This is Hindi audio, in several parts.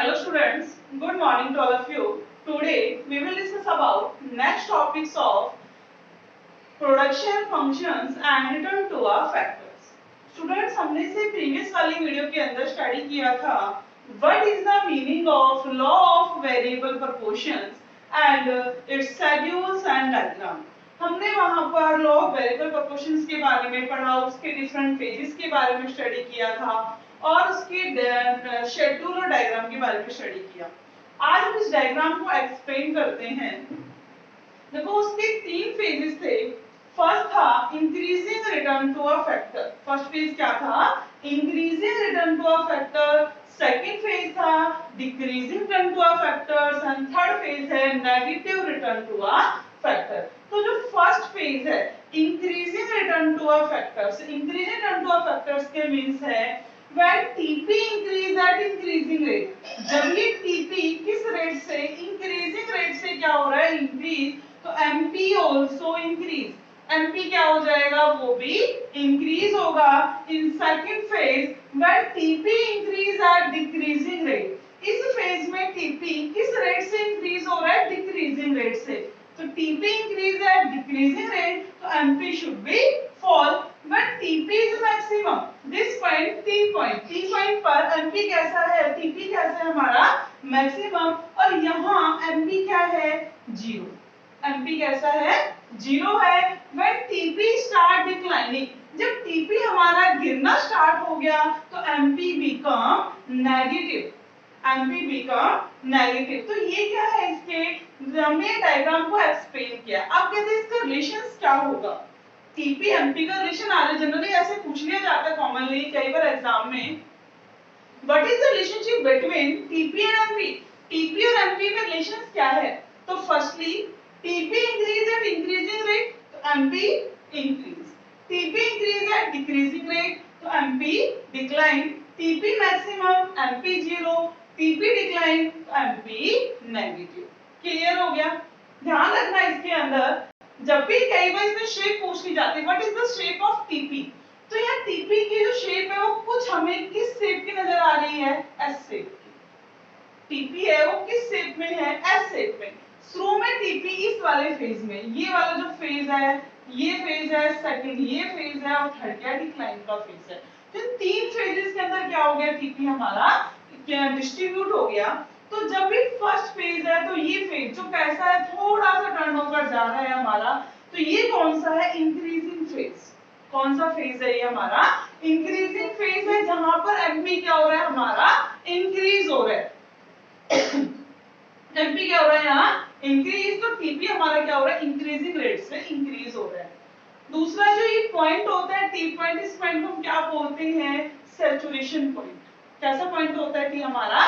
Hello students, good morning to all of you. Today we will discuss about next topics of production functions and return to our factors. Students, हमने से previous वाली वीडियो के अंदर स्टडी किया था what is the meaning of law of variable proportions and its schedules and diagram. हमने वहां पर लॉ ऑफ वेरिएबल प्रोपोर्शंस के बारे में पढ़ा, उसके डिफरेंट फेजेस के बारे में स्टडी किया था और उसके शेड्यूल और डायग्राम के बारे में स्टडी किया। आज हम इस डायग्राम को एक्सप्लेन करते हैं। देखो उसके तीन फेजेस थे। फर्स्ट था increasing return to a factor. First phase क्या था? Increasing return to a factor. Second phase था decreasing return to a factors and third phase है negative return to a factor. तो जो फर्स्ट फेज है increasing return to a factors, increasing return to a factors के मींस है when TP increase at increasing rate। जब ये TP किस रेट से, इंक्रीजिंग रेट से क्या हो रहा है? इंक्रीज, तो MP also increase। MP क्या हो जाएगा? वो भी इंक्रीज होगा। In second phase when TP increase at decreasing rate। इस फेज में TP किस रेट से इंक्रीज हो रहा है? डिक्रीजिंग रेट से। तो TP increase at decreasing rate, तो MP should be fall when TP is maximum। This point T point पर MP कैसा है? TP कैसा है हमारा? मैक्सिमम। और यहाँ MP क्या है? जीरो। MP कैसा है? जीरो है। when TP start declining, जब TP हमारा गिरना स्टार्ट हो गया तो MP become negative। MP become negative। तो ये क्या है? इसके हमने डायग्राम को एक्सप्लेन किया। अब कहते हैं इसका रिलेशंस क्या होगा? TP MP का रिलेशन आ रहा है, जनरली ऐसे पूछ लिया जाता है कॉमनली कई बार एग्जाम में। What is the relationship between TP and MP? TP और MP में रिलेशन क्या है? तो firstly TP increase at increasing rate, तो MP increase. TP increase at decreasing rate, तो MP decline. TP maximum, MP zero. TP decline, तो MP नेगेटिव। क्लियर हो गया? ध्यान रखना इसके अंदर जब भी कई बार इसमें शेप पूछ ली जाती है, what is the shape of TP, तो यहाँ टीपी की जो शेप है वो कुछ हमें किस शेप की नजर आ रही है? एस शेप की। टीपी है वो किस शेप में है? एस शेप में। शुरू में टीपी इस वाले फेज में, ये वाला जो फेज है, ये फेज है, सेकंड ये फेज है और थर्ड क्या? डिक्लाइन का फेज है। तो तीन फेजेस के अंदर क्या हो गया? टीपी हमारा डिस्ट्रीब्यूट हो गया। तो जब भी फर्स्ट फेज है तो ये फेज जो कैसा है? थोड़ा सा टर्नओवर जा रहा है हमारा, तो ये कौन सा है? Increasing phase. कौन सा फेज है ये हमारा? इंक्रीजिंग फेज है, जहां पर एमपी क्या हो रहा है? हमारा इंक्रीज हो रहा है। एमपी क्या हो रहा है यहाँ? इंक्रीज। तो टीपी हमारा क्या हो रहा है? इंक्रीजिंग रेट से इंक्रीज हो रहा है। दूसरा जो ये पॉइंट होता है टी पॉइंट, इस पॉइंट को हम क्या बोलते हैं? Saturation point. कैसा पॉइंट होता है? टी हमारा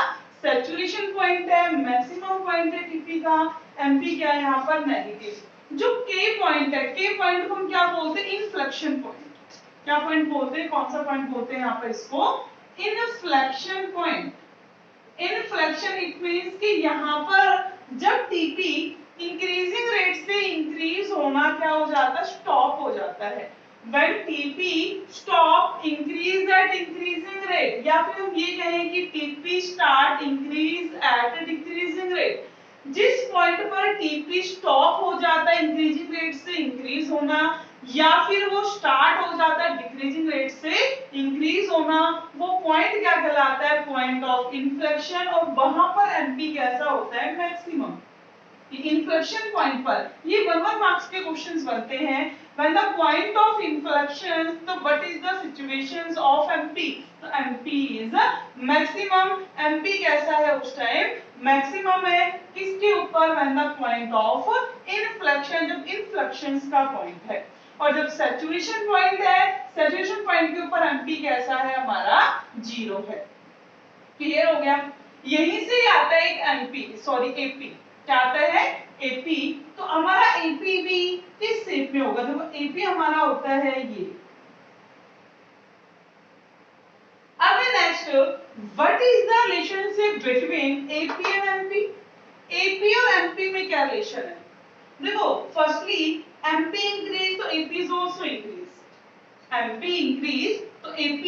सैचुरेशन पॉइंट है, मैक्सिमम पॉइंट है टीपी का। एमपी क्या है यहाँ पर? नेगेटिव। जो के पॉइंट है, के पॉइंट को हम क्या बोलते हैं? Inflection point. क्या पॉइंट बोलते हैं? कौन सा पॉइंट बोलते हैं यहाँ पर इसको? Inflection point. Inflection it means कि यहाँ पर जब टीपी इंक्रीजिंग रेट से इंक्रीज होना क्या हो जाता है? स्टॉप हो जाता है। when TP stop increase at increasing rate, या फिर हम ये कहें कि TP start increase at decreasing rate। जिस पॉइंट पर TP स्टॉप हो जाता है इंक्रीजिंग रेट से इंक्रीज होना, या फिर वो स्टार्ट हो जाता है डिक्रीजिंग रेट से इंक्रीज होना, वो पॉइंट क्या कहलाता है? Point of inflection. और वहां पर एमपी कैसा होता है? मैक्सिमम। इन्फ्लेक्शन पॉइंट पर ये 1 मार्क्स के क्वेश्चंस बनते हैं। when the point of inflection, तो what is the situations of MP? तो MP is maximum। MP कैसा है उस टाइम? मैक्सिमम है। किसके ऊपर? when the point of inflection, जब इन्फ्लेक्शंस का पॉइंट है। और जब सैचुरेशन पॉइंट है, सैचुरेशन पॉइंट के ऊपर MP कैसा है? हमारा जीरो है। क्लियर हो गया? यहीं से ही आता है एक MP, सॉरी AP। क्या आता है? AP। तो हमारा AP भी किस शेप में होगा? देखो AP हमारा होता है ये। अब next, what is the relationship between AP and MP? AP और MP में क्या रिलेशन है? देखो फर्स्टली MP इंक्रीज तो AP is also increase. MP increase तो AP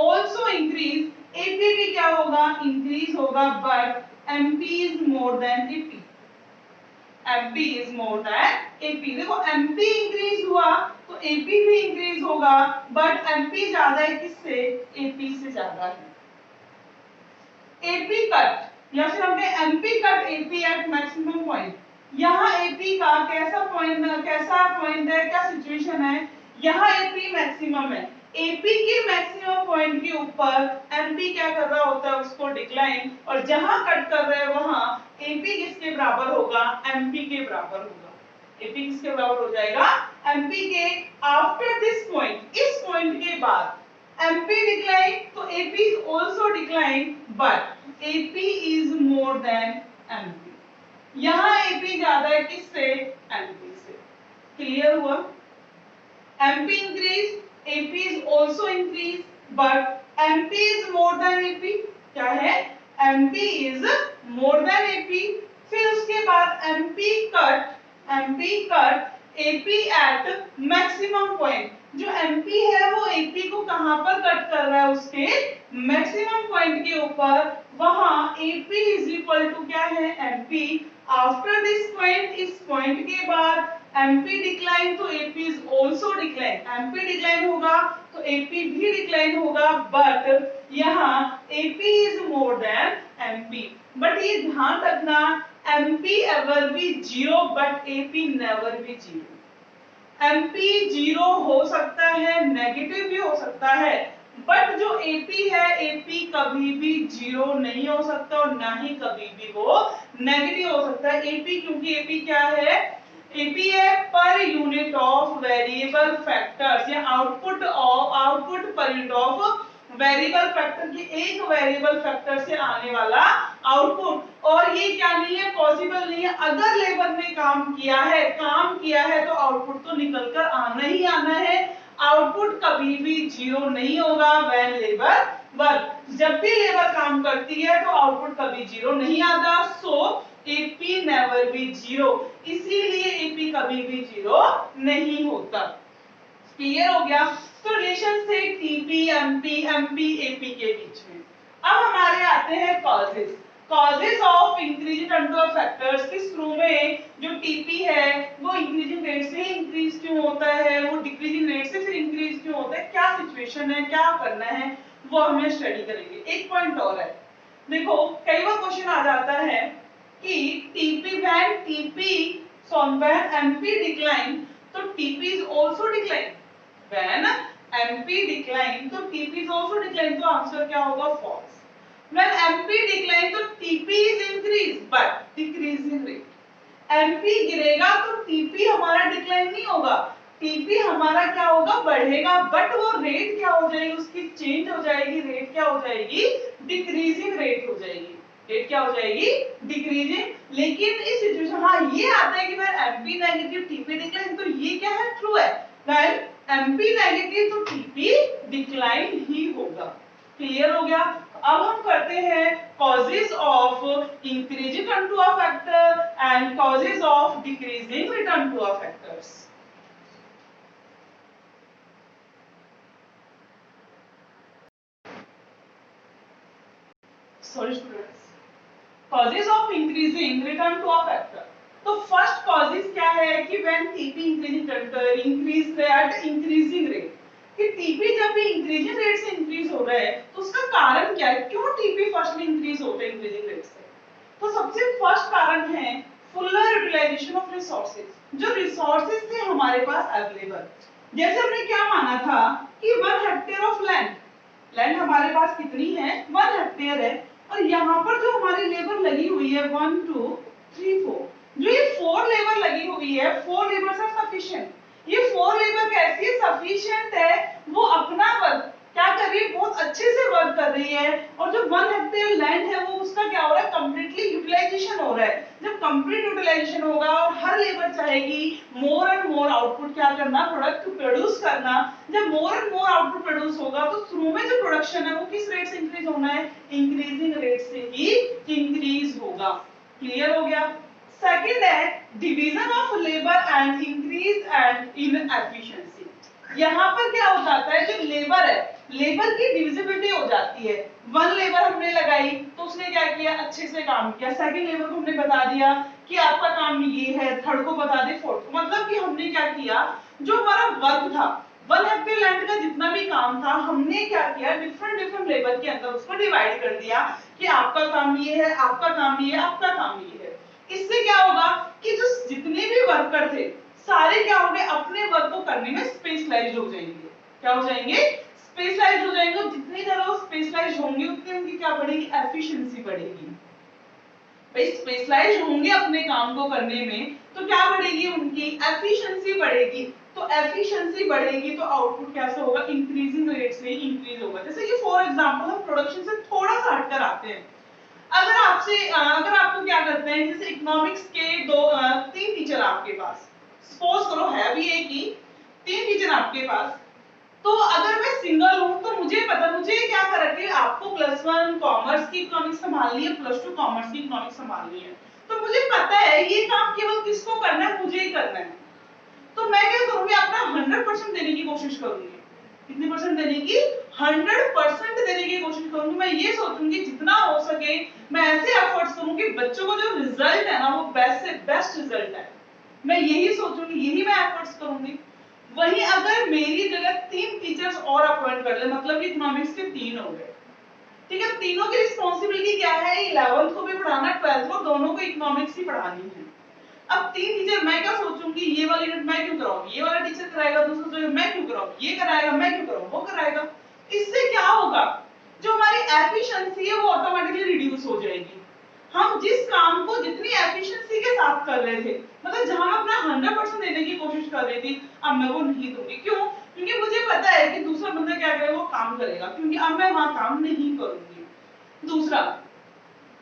आल्सो इंक्रीज। एपी भी क्या होगा, इंक्रीज होगा, but MP is more than AP. MP is more than AP. देखो एमपी इंक्रीज हुआ तो एपी भी इंक्रीज होगा, बट एमपी ज्यादा है किससे, एपी से ज्यादा है। एपी कट या फिर हमने MP cut AP at maximum point. यहाँ एपी का कैसा पॉइंट है, क्या सिचुएशन है, यहाँ एपी मैक्सिमम है। एपी के मैक्सिमम पॉइंट के ऊपर एमपी क्या कर रहा होता है, उसको डिक्लाइन, और जहां कट कर रहे हैं वहां एपी किसके बराबर होगा, एमपी के बराबर होगा। एपी किसके बराबर हो जाएगा, एमपी के। आफ्टर दिस पॉइंट, इस पॉइंट के बाद MP decline तो AP is also decline but AP is more than MP। यहाँ AP ज्यादा है किससे, MP से। क्लियर हुआ। MP increase, AP is also increase but MP is more than AP। क्या है, MP is more than AP। फिर उसके बाद MP cut AP at maximum point। जो MP है वो AP को कहां पर कट कर रहा है, उसके मैक्सिमम पॉइंट के ऊपर। वहां AP इज इक्वल टू क्या है, MP। आफ्टर दिस पॉइंट, इस पॉइंट के बाद MP डिक्लाइन तो AP is also decline. MP decline होगा तो AP भी डिक्लाइन होगा, बट यहाँ AP is more than MP। But ये ध्यान रखना, MP ever be zero but AP never be zero. MP zero हो सकता है, नेगेटिव भी हो सकता है, बट जो AP है AP कभी भी जीरो नहीं हो सकता और ना ही कभी भी वो नेगेटिव हो सकता है। AP क्योंकि AP क्या है, AP है पर यूनिट ऑफ वेरिएबल फैक्टर्स या आउटपुट पर यूनिट ऑफ वेरिएबल फैक्टर की, एक वेरिएबल फैक्टर से आने वाला आउटपुट। और ये क्या नहीं है, पॉसिबल नहीं है। अगर लेबर ने काम किया है तो आउटपुट तो निकल कर आना ही आना है। आउटपुट कभी भी जीरो नहीं होगा व्हेन लेबर वर्क। जब भी लेबर काम करती है तो आउटपुट कभी जीरो नहीं आता। सो एपी नेवर बी जीरो, इसीलिए एपी कभी भी जीरो नहीं होता। क्लियर हो गया। तो रिलेशन से टीपी एमपी एमपी एपी के बीच में। अब हमारे आते हैं causes of increasing number of factors. कि शुरू में जो टीपी है वो इंक्रीजिंग रेट से इंक्रीज क्यों होता है, वो डिक्रीजिंग रेट से फिर इंक्रीज क्यों होता है, क्या सिचुएशन है, क्या करना है, वो हमें स्टडी करेंगे। एक पॉइंट और है, देखो कई बार क्वेश्चन आ जाता है कि टीपी व्हेन एमपी डिक्लाइन तो TP is also decline. When MP decline तो TP is also decline, तो आंसर क्या होगा, false। When MP decline तो TP is increase but decreasing rate। MP गिरेगा तो TP हमारा डिक्लाइन नहीं होगा, TP हमारा क्या होगा, बढ़ेगा, बट वो रेट क्या हो जाएगी, उसकी चेंज हो जाएगी, रेट क्या हो जाएगी, डिक्रीजिंग रेट हो जाएगी। रेट क्या हो जाएगी, डिक्रीजिंग। लेकिन इस सिचुएशन, हाँ ये आता है कि मैं MP नेगेटिव TP डिक्लाइन, तो ये क्या है, ट्रू है। वेल MP नेगेटिव तो TP डिक्लाइन ही होगा। क्लियर हो गया। अब हम करते हैं causes of increasing return to a factor and causes of decreasing return to a factors. Sorry students, causes of increasing return to a factor. तो फर्स्ट कॉजेस क्या है कि when TP increase at increasing rate. कि टीपी जब भी इंक्रीजिंग रेट से इंक्रीज हो रहा है तो उसका कारण क्या है, क्यों टीपी फर्स्ट में इंक्रीज होता है इंक्रीजिंग रेट से। तो सबसे फर्स्ट कारण है फुलर यूटिलाइजेशन ऑफ रिसोर्सेज। जो रिसोर्सेज थे हमारे पास अवेलेबल, जैसे हमने क्या माना था कि 1 हेक्टेयर ऑफ लैंड हमारे पास कितनी है, 1 हेक्टेयर है, और यहाँ पर जो हमारी लेबर लगी हुई है 1 2 3 4, जो ये 4 लेबर लगी हुई है, 4 लेबर्स आर सफिशिएंट। ये 4 लेबर कैसी है, सफिशिएंट है, वो अपना वर्क क्या कर रही है, बहुत अच्छे से वर्क कर रही है। और जो 1 हेक्टेयर लैंड है वो उसका क्या हो रहा है, कंप्लीटली यूटिलाइजेशन हो रहा है। जब कंप्लीट यूटिलाइजेशन होगा और हर लेबर चाहेगी मोर एंड मोर आउटपुट क्या करना, प्रोडक्ट प्रोड्यूस करना। जब more and more output produce होगा तो शुरू में जो प्रोडक्शन है वो किस रेट से इंक्रीज होना है, इंक्रीजिंग रेट से ही इंक्रीज होगा। क्लियर हो गया। सेकंड है division of labour and increase and in efficiency. यहाँ पर क्या हो जाता है, जो लेबर है लेबर की डिविजिबिलिटी हो जाती है। वन लेबर हमने लगाई तो उसने क्या किया, अच्छे से काम किया। सेकंड लेबर को हमने बता दिया कि आपका काम ये है, थर्ड को बता दे, फोर्थ को, मतलब कि हमने क्या किया, जो हमारा वर्क था 1 हेक्टेयर लैंड का जितना भी काम था, हमने क्या किया, डिफरेंट डिफरेंट लेबर के अंदर उसको डिवाइड कर दिया कि आपका काम ये है, आपका काम ये है, आपका काम ये है। इससे क्या होगा कि जो जितने भी वर्कर थे सारे क्या होंगे, अपने वर्क को करने में स्पेशलाइज्ड हो जाएंगे। क्या हो जाएंगे, स्पेशलाइज्ड हो जाएंगे। जितनी ज्यादा वो स्पेशलाइज्ड होंगे उतनी उनकी क्या बढ़ेगी, एफिशिएंसी बढ़ेगी। भाई स्पेशलाइज्ड होंगे अपने काम को करने में तो क्या बढ़ेगी, उनकी एफिशिएंसी बढ़ेगी। तो एफिशिएंसी बढ़ेगी तो आउटपुट कैसे होगा, इंक्रीजिंग रेट से इंक्रीज होगा। जैसे कि फॉर एग्जांपल हम प्रोडक्शन से थोड़ा सा हटकर आते हैं। अगर आपको क्या करते हैं, जैसे इकोनॉमिक्स के तीन टीचर आपके पास, सपोज करो है भी एक ही, तीन टीचर आपके पास, तो अगर मैं सिंगल हूं तो मुझे क्या करके आपको +1 कॉमर्स की इकोनॉमिक्स संभालनी है, +2 कॉमर्स की इकोनॉमिक्स संभालनी है। तो मुझे पता है ये काम केवल किसको करना है, मुझे ही करना है। तो मैं क्या करूंगी, अपना 100% देने की कोशिश करूंगी। कितनी परसेंट देने की, 100% देने की कोशिश करूंगी। मैं ये सोचूंगी जितना हो सके मैं ऐसे एफर्ट्स करूं कि बच्चों को जो रिजल्ट है ना वो बेस्ट से बेस्ट रिजल्ट है। मैं यही सोचूंगी, यही मैं एफर्ट्स करूंगी। वहीं अगर मेरी जगह 3 टीचर्स और अपॉइंट कर ले, मतलब कि इकोनॉमिक्स के 3 हो गए, ठीक है, तीनों की रिस्पांसिबिलिटी क्या है, 11th को भी पढ़ाना, 12th को, दोनों को इकोनॉमिक्स ही पढ़ानी है। अब 3 टीचर, मैं क्या सोचूंगी, ये वाली यूनिट मैं क्यों कराऊंगी, ये वाला टीचर कराएगा, दूसरा जो मैं क्यों कराऊंगी, ये कराएगा, मैं क्यों कराऊं, वो कराएगा। इससे क्या होगा, जो हमारी एफिशिएंसी है वो ऑटोमेटिकली रिड्यूस हो जाएगी। हम जिस काम को जितनी एफिशिएंसी के साथ कर रहे थे, मतलब जहां मैं अपना 100% देने की कोशिश कर रही थी, अब मैं वो नहीं दूंगी। क्यों, क्योंकि मुझे पता है कि दूसरा बंदा क्या करेगा, वो काम करेगा, क्योंकि अब मैं वहां काम नहीं करूंगी। दूसरा,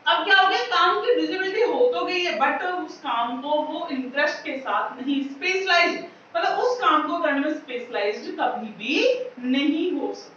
अब क्या हो गया, काम की विजिबिलिटी हो तो गई है, बट उस काम को वो इंटरेस्ट के साथ नहीं, स्पेशलाइज्ड, मतलब उस काम को करने में स्पेशलाइज्ड कभी भी नहीं हो सकती।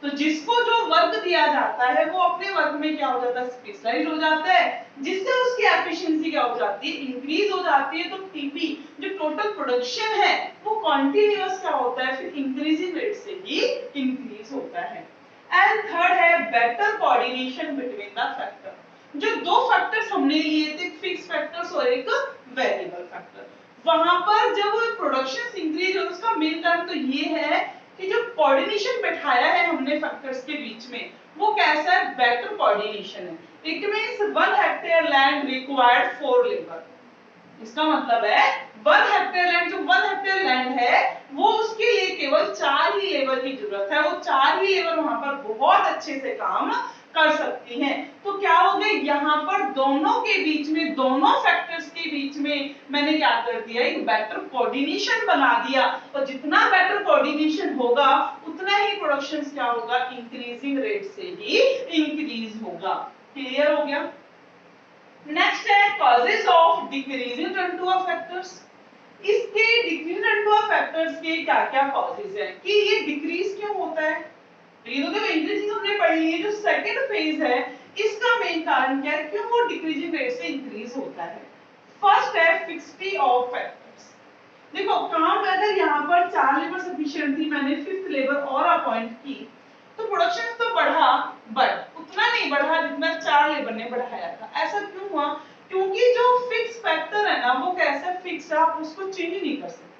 तो जिसको जो वर्क दिया जाता है वो अपने वर्क में क्या हो जाता है, स्पेशलाइज्ड हो जाता है, जिससे उसकी एफिशिएंसी क्या हो जाती है, इंक्रीज हो जाती है। तो टीपी जो टोटल प्रोडक्शन है वो कॉन्टिन्यूअस क्या होता है, फिर इंक्रीजिंग रेट से ही इंक्रीज होता है। एंड थर्ड है better coordination between the factor. जो दो फैक्टर्स हमने लिए थे, फिक्स फैक्टर्स और एक वेरिएबल फैक्टर, वहां पर जब प्रोडक्शन इंक्रीज हो उसका मेन कारण तो ये है कि जो कोऑर्डिनेशन बैठाया है हमने फैक्टर्स के बीच में वो कैसा है, बेटर कोऑर्डिनेशन है। It means 1 hectare land required 4 labour. इसका मतलब है 1 हेक्टेयर लैंड, जो 1 हेक्टेयर लैंड है वो उसके लिए केवल 4 ही लेबर की जरूरत है। वो 4 ही लेबर वहां पर बहुत अच्छे से काम कर सकती हैं। तो क्या हो गया, यहाँ पर दोनों के बीच में, दोनों फैक्टर्स के बीच में मैंने क्या कर दिया, एक बेटर कोऑर्डिनेशन बना दिया। और जितना बेटर कोऑर्डिनेशन होगा उतना ही प्रोडक्शन क्या होगा, इंक्रीजिंग रेट से ही इंक्रीज होगा। क्लियर हो गया। नेक्स्ट है causes of decreasing turn two factors. इसके डिक्रीज टर्न टू फैक्टर्स के क्या क्या कॉजेज हैं कि ये डिक्रीज क्यों होता है। तो ये तो देखो इंक्रीजिंग हमने पढ़ ली है, जो सेकंड फेज है इसका मेन कारण क्या है, क्यों वो डिक्रीजिंग रेट से इंक्रीज होता है। फर्स्ट है फिक्सिटी ऑफ फैक्टर्स। देखो काम अगर यहाँ पर 4 लेबर सफिशिएंट थी, मैंने 5th लेबर और अपॉइंट की तो प्रोडक्शन तो बढ़ा, बट उतना नहीं बढ़ा जितना 4 लेबर ने बढ़ाया था। ऐसा क्यों हुआ, क्योंकि जो फिक्स फैक्टर है ना वो कैसा फिक्स है, आप उसको चेंज नहीं कर सकते।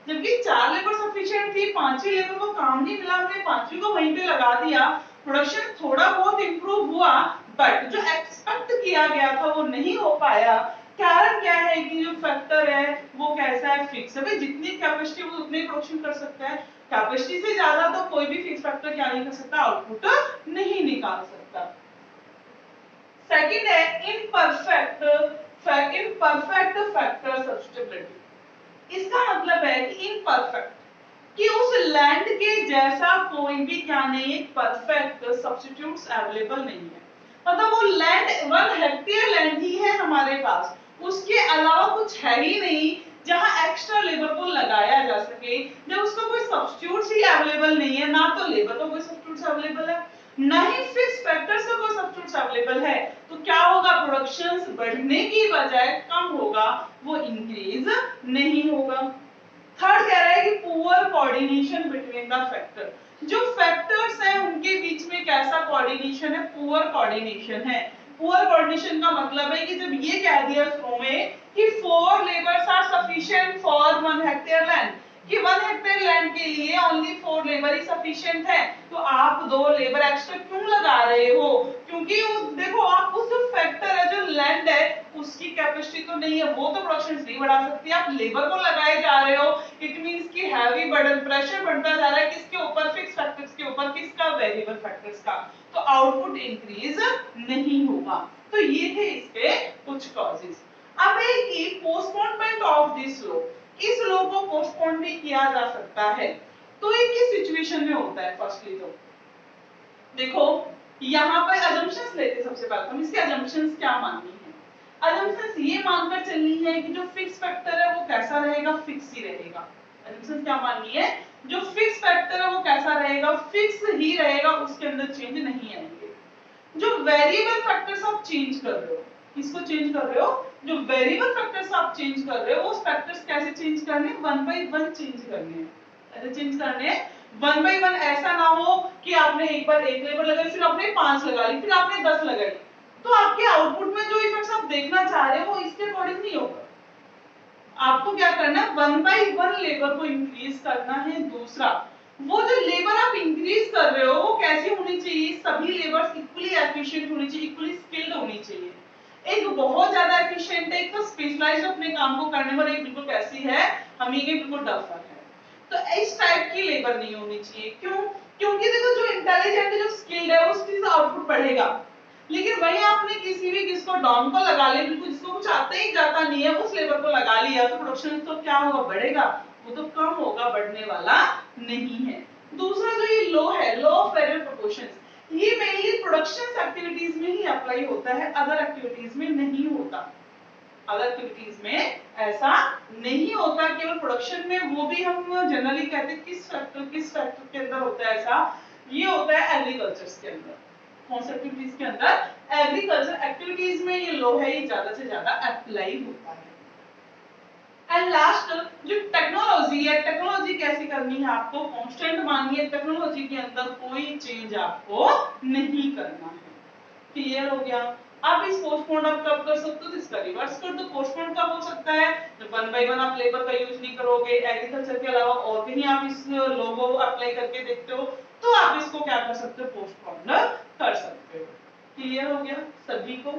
जबकि 4 लेबर सफिशिएंट थी, 5वीं लेबर को काम नहीं मिला, हमने 5वीं को वहीं पे लगा दिया, प्रोडक्शन थोड़ा बहुत इंप्रूव हुआ, बट जो एक्सपेक्ट किया गया था वो नहीं हो पाया। कारण क्या है कि जो फैक्टर है वो कैसा है, फिक्स है। भाई जितनी कैपेसिटी वो उतनी प्रोडक्शन कर सकता है, कैपेसिटी से ज्यादा तो कोई भी फिक्स फैक्टर क्या नहीं कर सकता, आउटपुट नहीं निकाल सकता। सेकंड है इम्परफेक्ट फैक्टर सब्स्टिट्यूटेबिलिटी। इसका मतलब है कि इम्परफेक्ट, कि उस लैंड के जैसा कोई भी क्या नहीं है, परफेक्ट सब्स्टिट्यूट्स अवेलेबल नहीं है। मतलब वो लैंड 1 हेक्टेयर लैंड ही है हमारे पास, उसके अलावा कुछ है ही नहीं जहां एक्स्ट्रा लेबर को लगाया जा सके। जब उसका कोई सब्स्टिट्यूट ही अवेलेबल नहीं है, ना तो लेबर का कोई सब्स्टिट्यूट अवेलेबल है, ना ही फिक्स फैक्टर्स का कोई सब्स्टिट्यूट अवेलेबल है, तो क्या होगा, प्रोडक्शन बढ़ने की बजाय कम होगा, वो इंक्रीज नहीं होगा। थर्ड कह रहा है कि poor coordination between the factor, जो फैक्टर्स हैं उनके बीच में कैसा कोऑर्डिनेशन है, पुअर कोऑर्डिनेशन है। पुअर कोऑर्डिनेशन का मतलब है कि जब ये कह दिया फ्लो में कि 4 labours are sufficient for 1 hectare land, कि 1 हेक्टेयर लैंड के लिए ओनली 4 लेबर ही सफिशिएंट है, तो आप 2 लेबर एक्स्ट्रा क्यों लगा रहे हो? क्योंकि देखो आप उस जो फैक्टर है, जो लैंड है, उसकी कैपेसिटी तो नहीं है, वो तो प्रोडक्शन नहीं बढ़ा सकती, आप लेबर को लगाए जा रहे हो। इट मींस कि हैवी बर्डन, प्रेशर बढ़ता जा रहा है, किसके ऊपर? फिक्स फैक्टर्स के ऊपर, किसका? वेरिएबल फैक्टर्स का, तो आउटपुट इंक्रीज नहीं होगा। तो ये थे इसके कुछ कॉजेस। अब है कि पोस्टपोनमेंट ऑफ दिस लॉ, इस लॉ को पोस्टपोन भी किया जा सकता है। तो ये किस सिचुएशन में होता है? फर्स्टली तो देखो यहाँ पर assumptions लेते, सबसे पहले हम इसके assumptions क्या माननी है? assumptions ये मानकर चलनी है कि जो फिक्स फैक्टर है वो कैसा रहेगा? फिक्स ही रहेगा। assumptions क्या माननी है? जो फिक्स फैक्टर है वो कैसा रहेगा? फिक्स ही रहेगा, उसके अंदर चेंज नहीं आएंगे। जो वेरिएबल फैक्टर्स आप चेंज कर रहे हो, किसको चेंज कर रहे हो? जो वेरिएबल फैक्टर्स आप चेंज कर रहे हो, उस फैक्टर्स कैसे चेंज करने? 1 by 1 चेंज करने हैं। ऐसे चेंज करने हैं 1 by 1, ऐसा ना हो कि आपने एक बार एक लेबर लगाई, फिर आपने 5 लगा ली, फिर आपने 10 लगाई, तो आपके आउटपुट में जो इफेक्ट्स आप देखना चाह रहे हो वो इसके अकॉर्डिंग नहीं होगा। आपको क्या करना है? 1 by 1 लेबर को इंक्रीज करना है। दूसरा, वो जो लेबर आप इंक्रीज कर रहे हो वो कैसी होनी चाहिए? सभी लेबर्स इक्वली एफिशिएंट होनी चाहिए, इक्वली स्किल्ड होनी चाहिए। एक बहुत ज्यादा एफिशिएंट है, एक तो स्पेशलाइज्ड अपने काम को करने वाली, एक बिल्कुल कैसी है? हमें ये बिल्कुल डफर है। तो इस टाइप की लेबर नहीं होनी चाहिए। क्यों? क्योंकि देखो जो इंटेलिजेंट है, जो स्किल्ड है, उसकी आउटपुट बढ़ेगा। लेकिन वही आपने किसी भी किसको डॉन को लगा लिया, बिल्कुल जिसको कुछ आता ही जाता नहीं है, उस लेबर को लगा लिया, तो प्रोडक्शन तो क्या होगा? बढ़ेगा, वो तो कम होगा, बढ़ने वाला नहीं है। दूसरा जो ये लॉ है, लॉ ऑफ वेरिएबल प्रोपोर्शंस, ये मेनली प्रोडक्शन एक्टिविटीज में ही अप्लाई होता है, अदर एक्टिविटीज में नहीं होता। अदर एक्टिविटीज में ऐसा नहीं होता, केवल प्रोडक्शन में। वो भी हम जनरली कहते हैं किस फैक्टर के अंदर होता है ऐसा? ये होता है एग्रीकल्चर के अंदर। कौन सी एक्टिविटीज के अंदर? एग्रीकल्चर एक्टिविटीज में ये लॉ है, ये ज्यादा से ज्यादा अप्लाई होता है। एंड लास्ट, जो टेक्नोलॉजी है, टेक्नोलॉजी कैसी करनी है? आपको कांस्टेंट माननी है, टेक्नोलॉजी के अंदर कोई चेंज आपको नहीं करना है। क्लियर हो गया? अब इस पोस्टपोन आप कब कर सकते हो? इसका रिवर्स कर दो। पोस्टपोन कब हो सकता है? जब 1 by 1 आप लेबर का यूज नहीं करोगे, एग्रीकल्चर के अलावा और कहीं आप इस लोगो अप्लाई करके देखते हो, तो आप इसको क्या कर सकते हो? पोस्टपोन कर सकते हो। क्लियर हो गया सभी को?